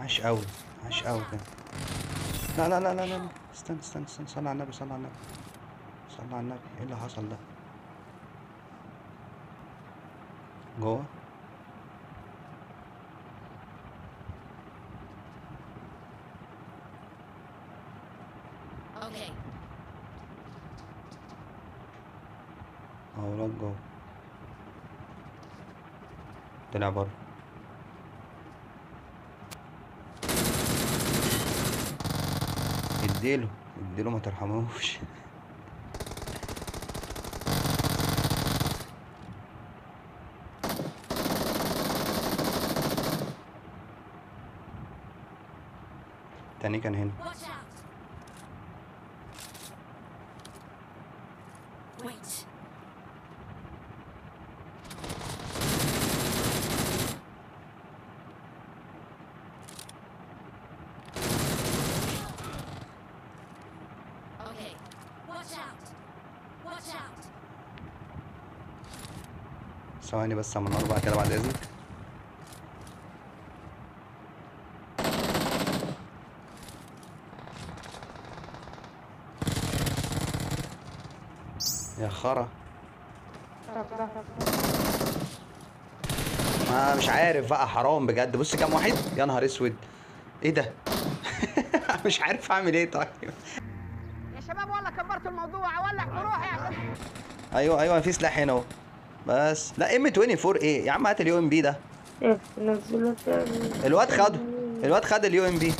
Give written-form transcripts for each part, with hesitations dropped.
عاش قوي، عاش قوي كده. لا لا لا لا لا، استنى استنى استنى، صلي على النبي، صلي على النبي، صلي على النبي. ايه اللي حصل ده؟ جوه. اهو الواد جوه، طلع بره. اديله، اديله ما ترحموش. التاني كان هنا. ثواني بس من اربعة كده بعد اذنك. يا خرا. ما مش عارف بقى، حرام بجد. بص كام واحد، يا نهار اسود. ايه ده؟ مش عارف اعمل ايه. طيب يا شباب والله كبرتوا الموضوع، اولع بروحي عشان. ايوه ايوه، في سلاح هنا اهو. بس لا، ام 24 ايه يا عم؟ هات اليو ام بي ده. ايه نزلوا تاني. الواد خده، الواد خد اليو ام بي.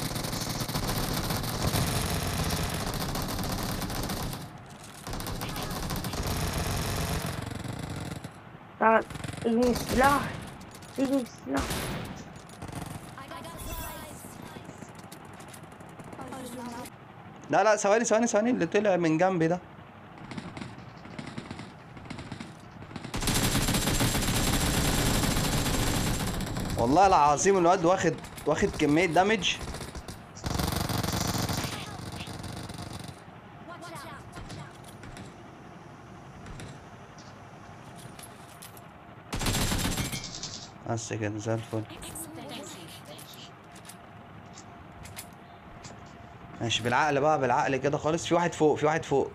تعال اديني السلاح، اديني السلاح. لا لا، ثواني ثواني ثواني، اللي طلع من جنبي ده. والله العظيم الواد واخد كمية دامج. بس كده زي الفل. ماشي، بالعقل بقى، بالعقل كده خالص. في واحد فوق، في واحد فوق،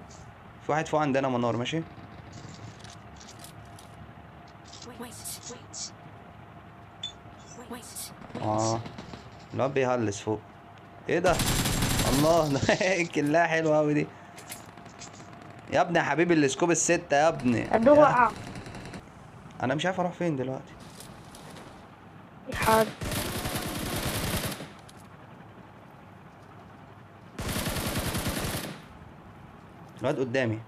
في واحد فوق عندنا منار. ماشي. الواد بيهلس فوق. ايه ده؟ الله. ده كلها حلوه قوي دي يا ابني. يا حبيبي السكوب الستة يا ابني. ده وقع. انا مش عارف اروح فين دلوقتي. حاضر. الواد قدامي،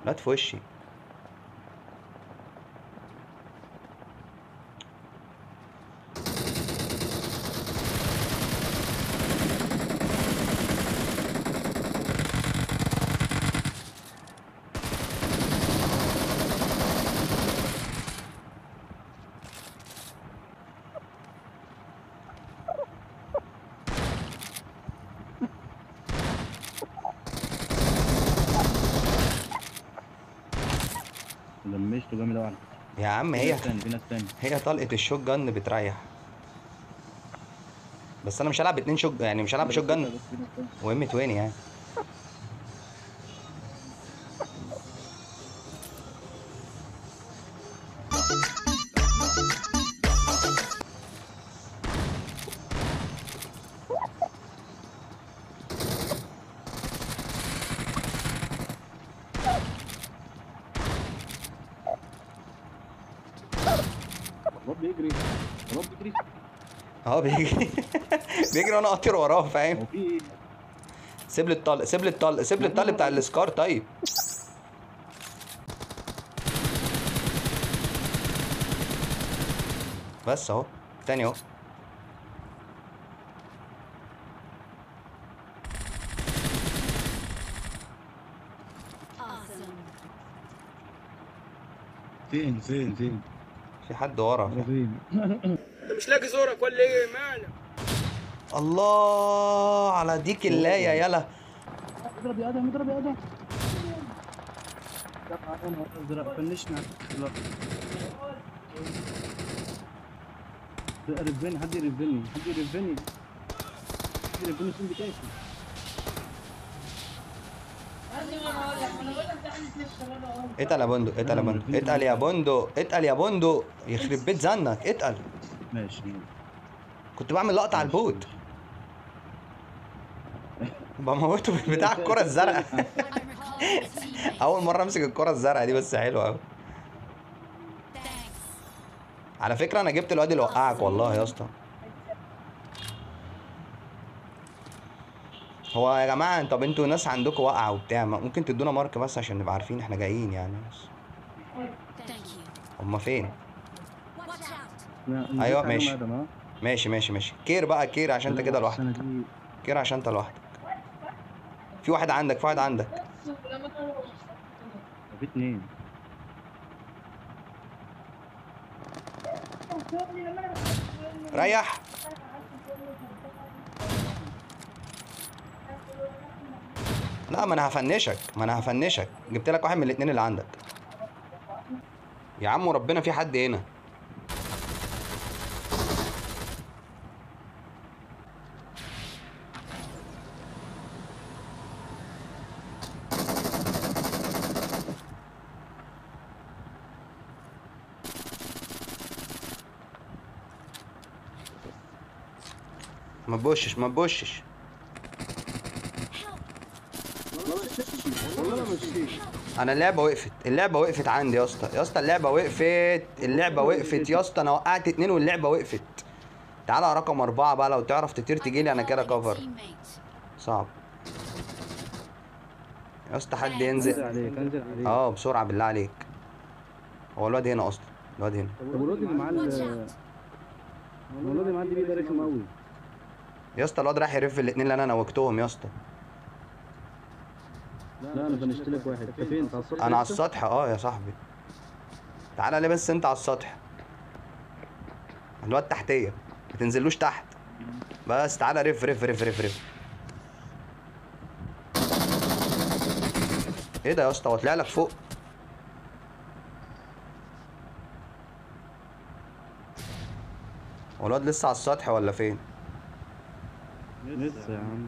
الواد في وشي. دمشته جامد قوي. يا عم في هي ناس تاني. هي طلقة الشوت جن بتريح. بس انا مش هلعب اتنين شوت، يعني مش هلعب بشوت جن وام 20 يعني. الواد بيجري، الواد بيجري. اهو بيجري. بيجري وانا اطير وراه، فاهم؟ هو في ايه؟ سيب لي الطلق، سيب لي الطلق، سيب لي الطلق بتاع السكار. طيب بس اهو، تاني اهو. فين فين فين؟ في حد ورا. فين؟ انت مش لاقي زورك ولا ايه؟ مالك؟ الله على ديك اللايه يلا. اضرب يا ادم، اضرب يا ادم. فنشنا. رفني، حد يرفني، حد يرفني، حد يرفني فين بتاعتي. اتقل يا بندق، اتقل يا بندق، اتقل يا بندق، اتقل يا بندق، يخرب بيت زنك، اتقل. ماشي. كنت بعمل لقطة على البوت بموته بتاع الكرة الزرقاء. أول مرة أمسك الكرة الزرقاء دي، بس حلوة أوي. على فكرة أنا جبت الواد اللي وقعك والله يا اسطى. هو يا جماعة طب انتوا ناس عندكم وقعة وبتاع، ممكن تدونا مارك بس عشان نبقى عارفين احنا جايين يعني بس. هما فين؟ أيوة ماشي. ماشي ماشي ماشي. كير بقى، كير عشان انت كده لوحدك. كير عشان انت لوحدك. في واحد عندك، في واحد عندك. في اتنين. ريح. لا ما انا هفنشك، ما انا هفنشك. جبت لك واحد من الاتنين اللي عندك يا عم، وربنا في حد هنا. ما تبوشش، ما تبوشش. انا اللعبه وقفت، اللعبه وقفت عندي يا اسطى، يا اسطى اللعبه وقفت، اللعبه وقفت يا اسطى. انا وقعت اتنين واللعبه وقفت. تعالى على رقم 4 بقى، لو تعرف تطير تجيلي انا كده كفر. صعب يا اسطى حد ينزل. انزل عليك. بسرعه بالله عليك. هو الواد هنا اصلا، الواد هنا. طب الواد اللي معاه الواد اللي معاه الدي بي ده رخم قوي يا اسطى. الواد راح يرف الاتنين اللي انا نوكتهم يا اسطى. لا انا فنشت لك واحد. انت فين؟ انت على السطح؟ انا على السطح يا صاحبي. تعالى ليه بس انت على السطح. الواد تحتيه، ما تنزلوش تحت بس. تعالى رف رف رف رف رف. ايه ده يا اسطى؟ هو طلع لك فوق؟ هو الواد لسه على السطح ولا فين؟ لسه يا عم.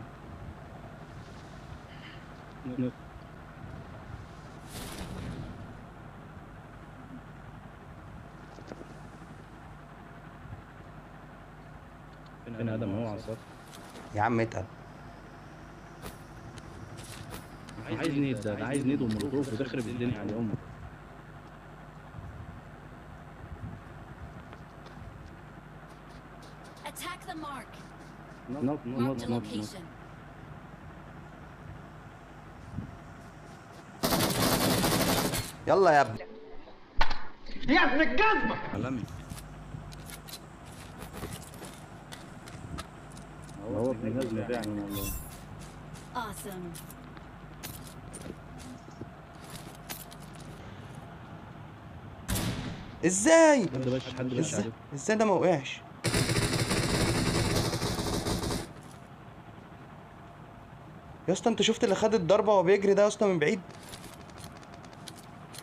فين ادم؟ هو على السطح يا عم اتقل. عايز نيد، ده عايز نيد ومولوتوف وتخرب الدنيا على امك. Attack the mark. نط Mark the نط نط. location. يلا يا ابني. يا ابن الجزمة. عالمي. هو ابن جزمة فعلا والله. Awesome. ازاي؟ حد باش عليه. ازاي ده ما وقعش؟ يا اسطى انت شفت اللي خد الضربه وهو بيجري ده يا اسطى من بعيد؟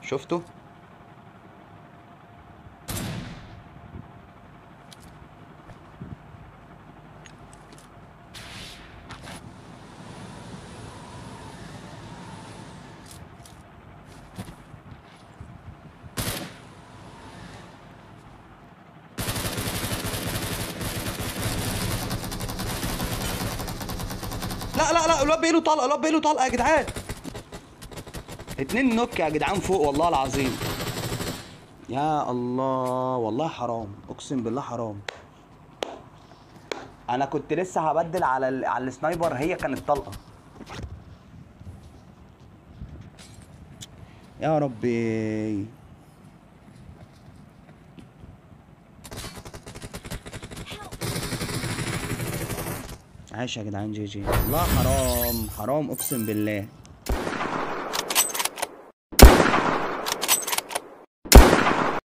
شفته؟ لا لا لا، الواد بايله طلقه، الواد بايله طلقه يا جدعان. 2 نوك يا جدعان فوق والله العظيم. يا الله والله حرام، اقسم بالله حرام. انا كنت لسه هبدل على السنايبر، هي كانت طلقه. يا ربي. عايش يا جدعان. جي جي. والله حرام حرام اقسم بالله.